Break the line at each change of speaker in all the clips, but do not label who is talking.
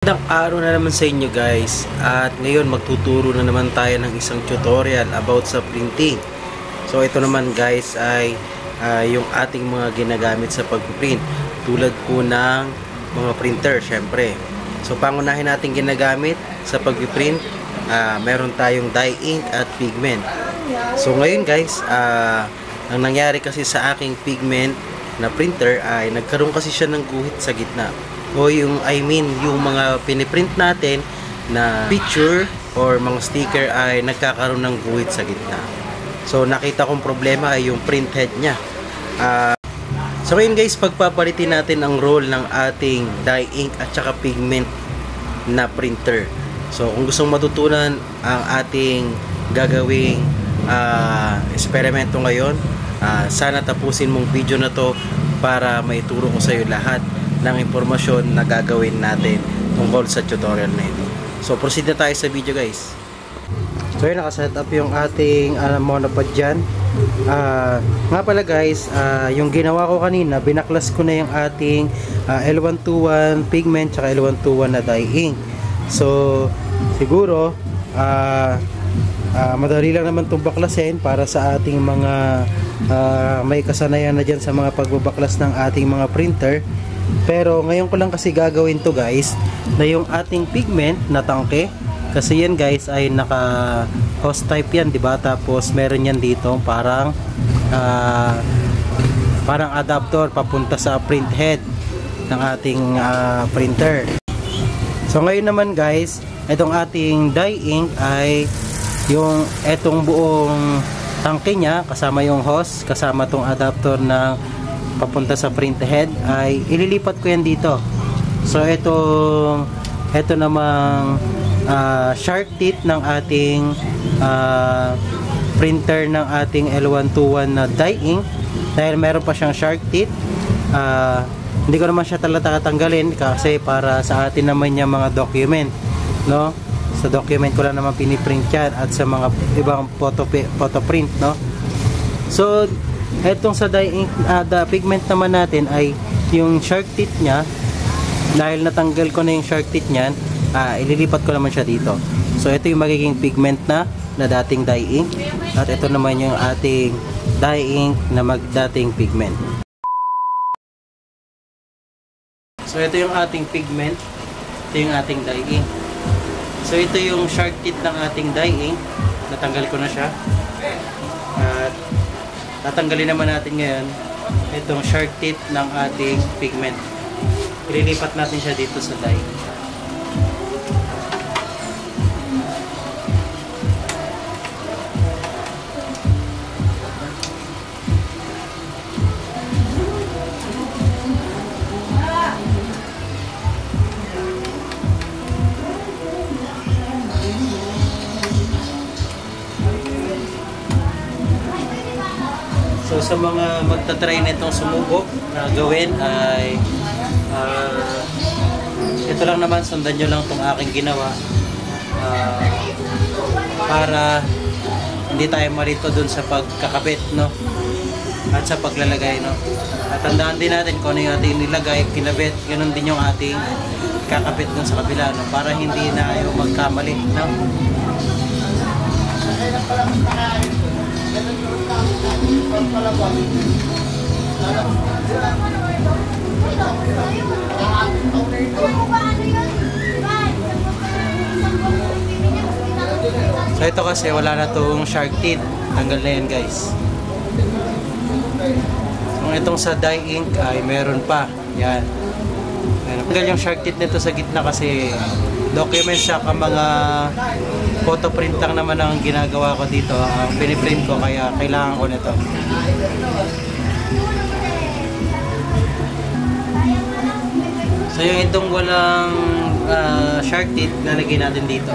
Magandang araw na naman sa inyo guys, at ngayon magtuturo na naman tayo ng isang tutorial about sa printing. So ito naman guys ay yung ating mga ginagamit sa pagpiprint, tulad po ng mga printer syempre. So pangunahin natin ginagamit sa pagpiprint, meron tayong dye ink at pigment. So ngayon guys, ang nangyari kasi sa aking pigment na printer ay nagkaroon kasi siya ng guhit sa gitna. O yung yung mga piniprint natin na picture or mga sticker ay nagkakaroon ng guhit sa gitna. So nakita kong problema ay yung print head nya. So ngayon guys, pagpapalitin natin ang role ng ating dye ink at saka pigment na printer. So kung gustong matutunan ang ating gagawing eksperimento ngayon, sana tapusin mong video na to para maituro ko sa iyo lahat ng impormasyon na gagawin natin tungkol sa tutorial na ito. So proceed na tayo sa video guys. So yun, nakaset up yung ating monopod dyan. Nga pala guys, yung ginawa ko kanina, binaklas ko na yung ating L121 pigment tsaka L121 na dye ink. So siguro madali lang naman itong baklasin para sa ating mga may kasanayan na dyan sa mga pagbabaklas ng ating mga printer. Pero ngayon ko lang kasi gagawin to guys, na yung ating pigment na tangke, kasi yan guys ay naka hose type yan, diba? Tapos meron yan dito parang adapter papunta sa print head ng ating printer. So ngayon naman guys, itong ating dye ink ay yung etong buong tangke nya, kasama yung hose, kasama tong adapter ng papunta sa print head, ay ililipat ko yan dito. So ito namang shark teeth ng ating printer ng ating L121 na dye ink, dahil meron pa siyang shark teeth. Hindi ko naman siya talaga tatanggalin kasi para sa atin naman yung mga document, no? Sa document ko lang naman piniprint yan at sa mga ibang photo print, no? So etong sa dye ink, the pigment naman natin ay yung shark teeth nya. Dahil natanggal ko na yung shark teeth nyan, ililipat ko naman siya dito. So ito yung magiging pigment na dating dye ink, at ito naman yung ating dye ink na dating pigment. So ito yung ating pigment, ito yung ating dye ink. So ito yung shark teeth ng ating dye ink, natanggal ko na siya. At tatanggalin naman natin ngayon itong shark teeth ng ating pigment. Ililipat natin siya dito sa dye. So sa mga magta-try nitong sumubok na gawin ay ito lang naman, sundan nyo lang itong aking ginawa para hindi tayo marito dun sa pagkakabit, no? At sa paglalagay, no? At tandaan din natin kung ano yung ating nilagay, kinabit, ganun din yung ating kakabit dun sa kabila, no? Para hindi na yung magkamali, no? So ito kasi wala na tong shark teeth, tanggal na yan guys. So itong sa dye ink ay meron pa, yan. Tanggal yung shark teeth nito sa gitna kasi documents siya ka mga photo print lang naman ang ginagawa ko dito, ang piniprint ko, kaya kailangan ko nito. So yung itong walang shark teeth, lalagay natin dito.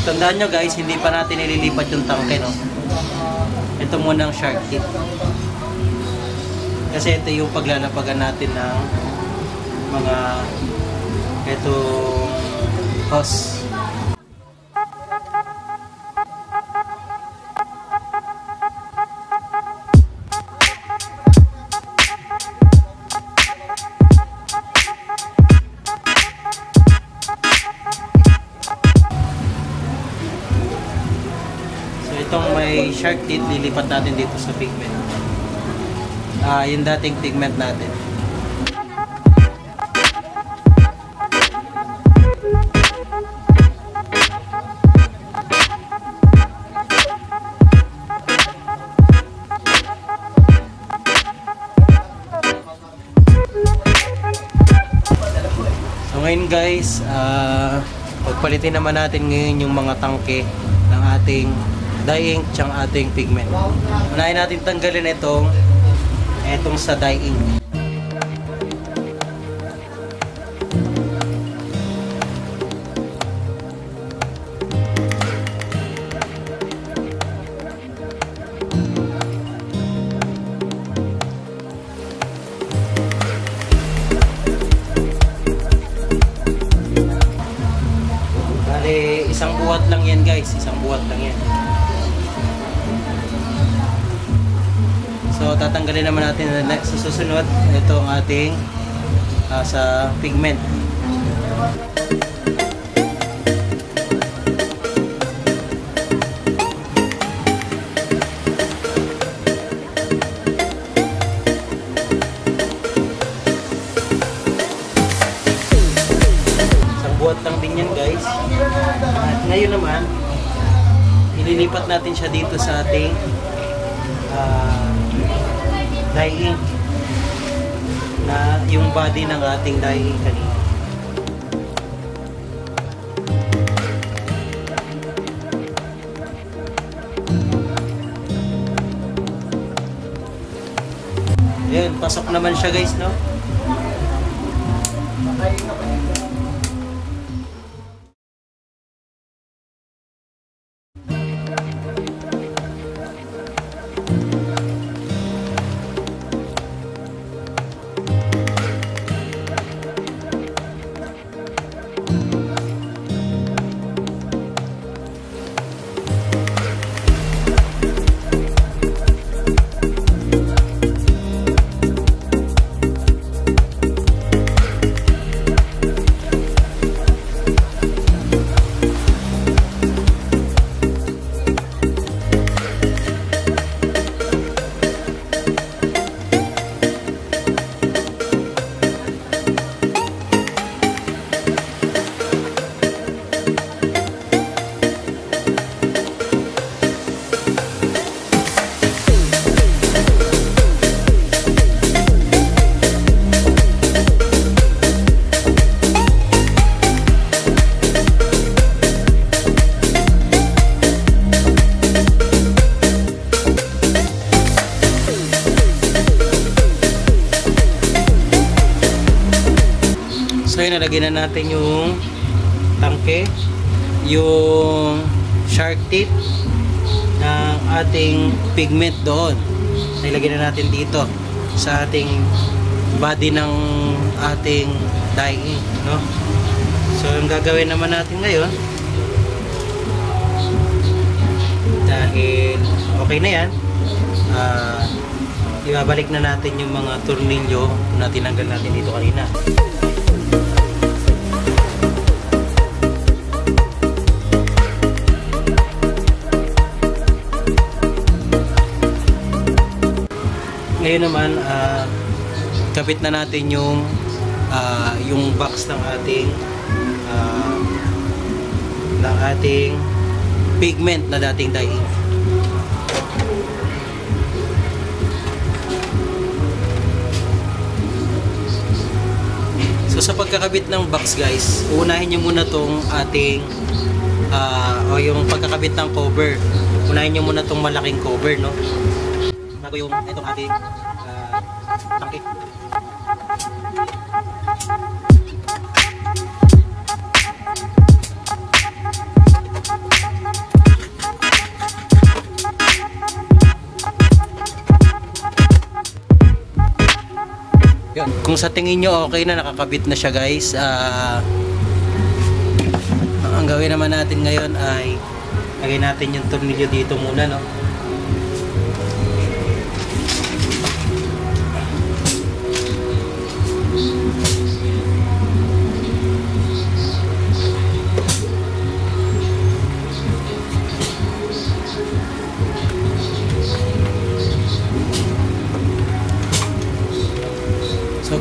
Tandaan nyo guys, hindi pa natin ililipat yung tangke, no? Ito muna ang shark teeth. Kasi ito yung paglalapagan natin ng mga itong hose. shark teeth, lilipat natin dito sa pigment. Yung dating pigment natin. So ngayon guys, pagpalitin naman natin ngayon yung mga tangke ng ating dye ink tsang ating pigment. Unahin natin tanggalin itong sa dye ink. Bale, isang buhat lang yan guys, isang buhat lang yan. So tatanggalin naman natin sa susunod ito ang ating sa pigment. Isang buhat lang din yan guys. At ngayon naman ililipat natin siya dito sa ating dye ink na yung body ng ating dye ink kanina. Ayan, pasok naman siya guys, no? So yun, nalagyan na natin yung tangke, yung shark teeth ng ating pigment doon. Nilagyan na natin dito sa ating body ng ating dye ink, no? So yung gagawin naman natin ngayon, dahil okay na yan, ibabalik na natin yung mga tornilyo na tinanggal natin dito kanina. Ngayon naman, kabit na natin yung box ng ating pigment na dating dye ink. So sa pagkakabit ng box guys, unahin nyo muna tong ating o yung pagkakabit ng cover. Unahin nyo muna tong malaking cover, no? Bago yung itong ating tangke. Yan. Kung sa tingin nyo okay na, nakakabit na siya guys, ang gawin naman natin ngayon ay lagay natin yung tornilyo dito muna, no?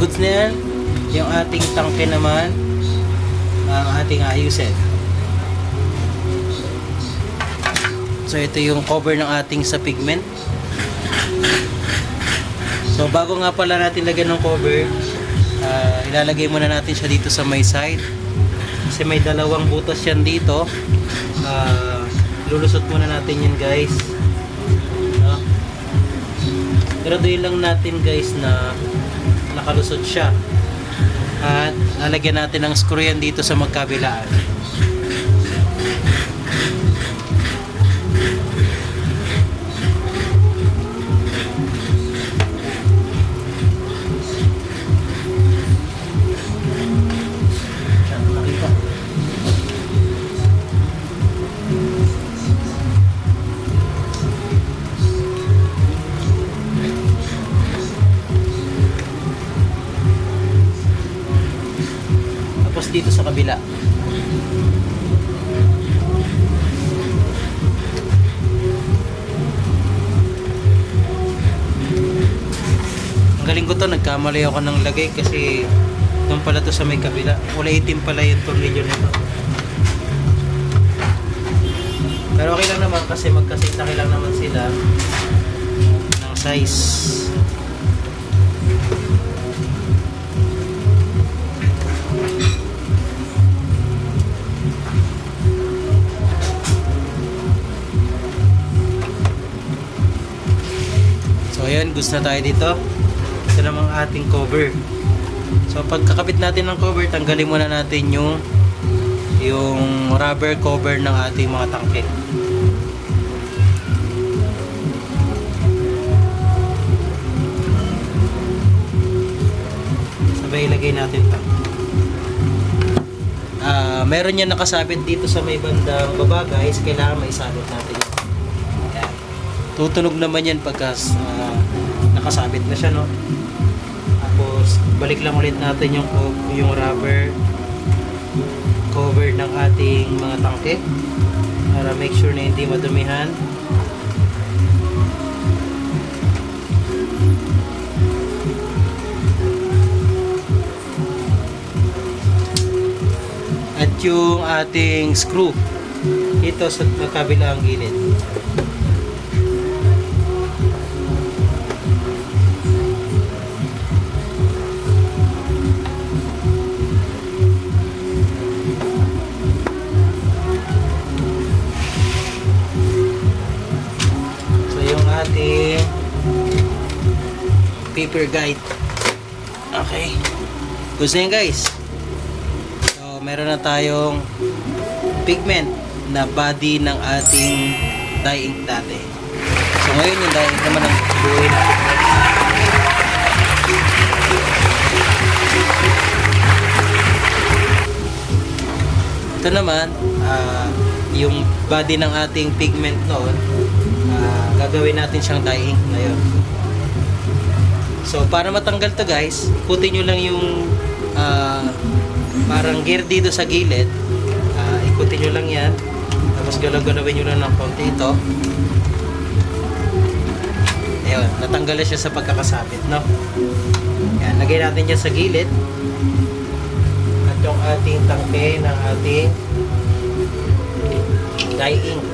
goods na yan. Yung ating tangke naman ang ating ayusin. So ito yung cover ng ating sa pigment. So bago nga pala natin lagyan ng cover, ilalagay muna natin siya dito sa may side. Kasi may dalawang butas yan dito. Lulusot muna natin yan guys. No? Pero doon lang natin guys na nakalusot siya. At lalagyan natin ng screw yan dito sa magkabilaan. Dito sa kabila. Ang galing ko to, nagkamali ako ng lagay kasi doon pala to sa may kabila. Wala itim pala yung tornilyo nito. Pero okay lang naman kasi magkasitaki lang naman sila ng size. So ayan, gusto na tayo dito. Ito namang ating cover. So pagkakabit natin ng cover, tanggalin muna natin yung rubber cover ng ating mga tangke. Sabay ilagay natin ito. Meron yan nakasabit dito sa may bandang baba guys. Kailangan maisabit natin yan. Tutunog naman yan pagka nakasabit na siya, no? Tapos balik lang ulit natin yung rubber cover ng ating mga tangke para make sure na hindi madumihan. At yung ating screw ito sa kabilang gilid. Paper guide. Okay. Gusto nyo guys. So, meron na tayong pigment na body ng ating dye ink dati. So, ngayon yung dye ink naman ang buuin natin. Ito naman, yung body ng ating pigment noon, gagawin natin siyang dye ink ngayon. So, para matanggal to guys, putin nyo lang yung parang gear dito sa gilid. Ikutin nyo lang yan. Tapos galaw-galawin nyo lang ng konti ito. Ayun, natanggal na siya sa pagkakasabit, no? Yan, lagay natin dyan sa gilid. At yung ating tangke ng ating dye ink.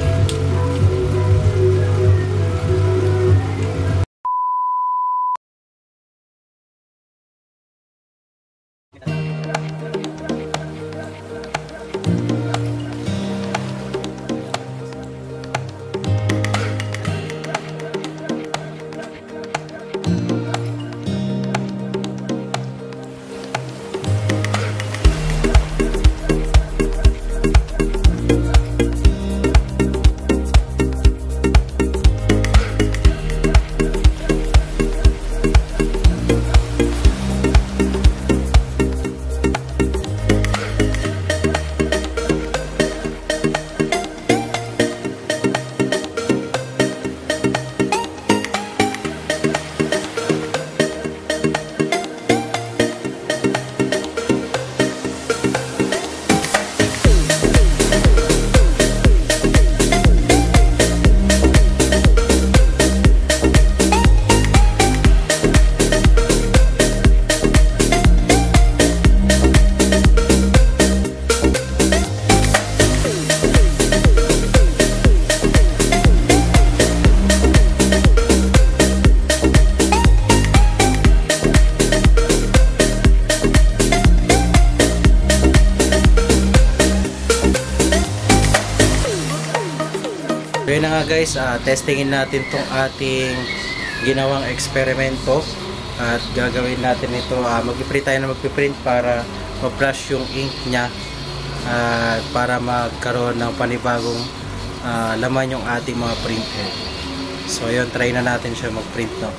na nga guys, testingin natin tong ating ginawang eksperimento at gagawin natin ito, mag-print tayo na mag-print para ma-flush yung ink nya at para magkaroon ng panibagong laman yung ating mga printhead. So yun, try na natin siya mag-print, no?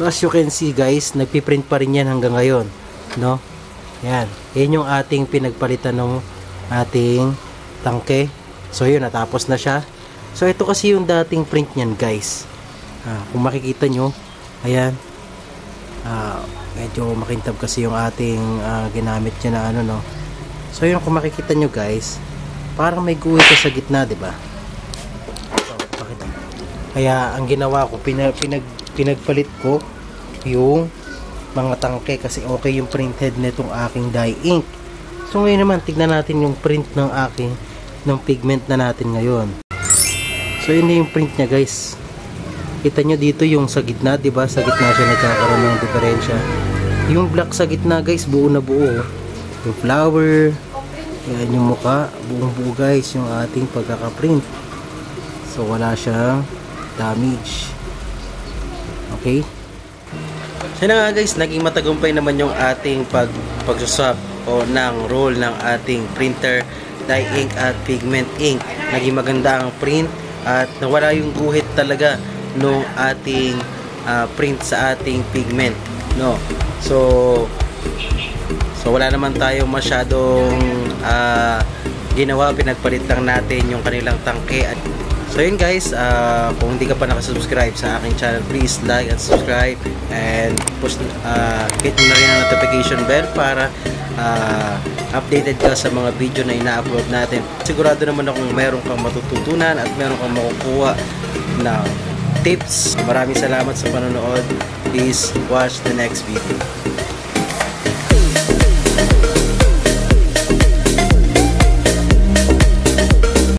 So as you can see guys, nagpiprint pa rin yan hanggang ngayon, no? Yan, yan yung ating pinagpalitan ng ating tangke. So yun, natapos na siya. So ito kasi yung dating print niyan guys. Kung makikita nyo, ayan, medyo makintab kasi yung ating ginamit niya na ano, no? So yun, kung makikita nyo guys, parang may guhit sa gitna, diba? So, pakita. Kaya ang ginawa ko, pinagpalit ko yung mga tangke kasi okay yung printhead nitong aking dye ink. So ngayon naman, tignan natin yung print ng pigment na natin ngayon. So yun yung print niya guys. Kita nyo dito yung sa gitna, diba? Sa gitna siya nagkakaroon ng diferensya. Yung black sa gitna guys, buo na buo. Yung flower, yan yung muka, buong buo guys yung ating pagkakaprint. So wala siyang damage. Okay? So na nga guys, naging matagumpay naman yung ating pag-swap o ng roll ng ating printer, dye ink at pigment ink. Naging maganda ang print at nawala yung guhit talaga nung ating print sa ating pigment, no? So wala naman tayo masyadong ginawa, pinagpalit lang natin yung kanilang tangke. So yun guys, kung hindi ka pa nakasubscribe sa aking channel, please like and subscribe and push, hit mo na rin ang notification bell para updated ka sa mga video na ina-upload natin. Sigurado naman akong meron kang matututunan at meron kang makukuha na tips. Maraming salamat sa panonood. Please watch the next video.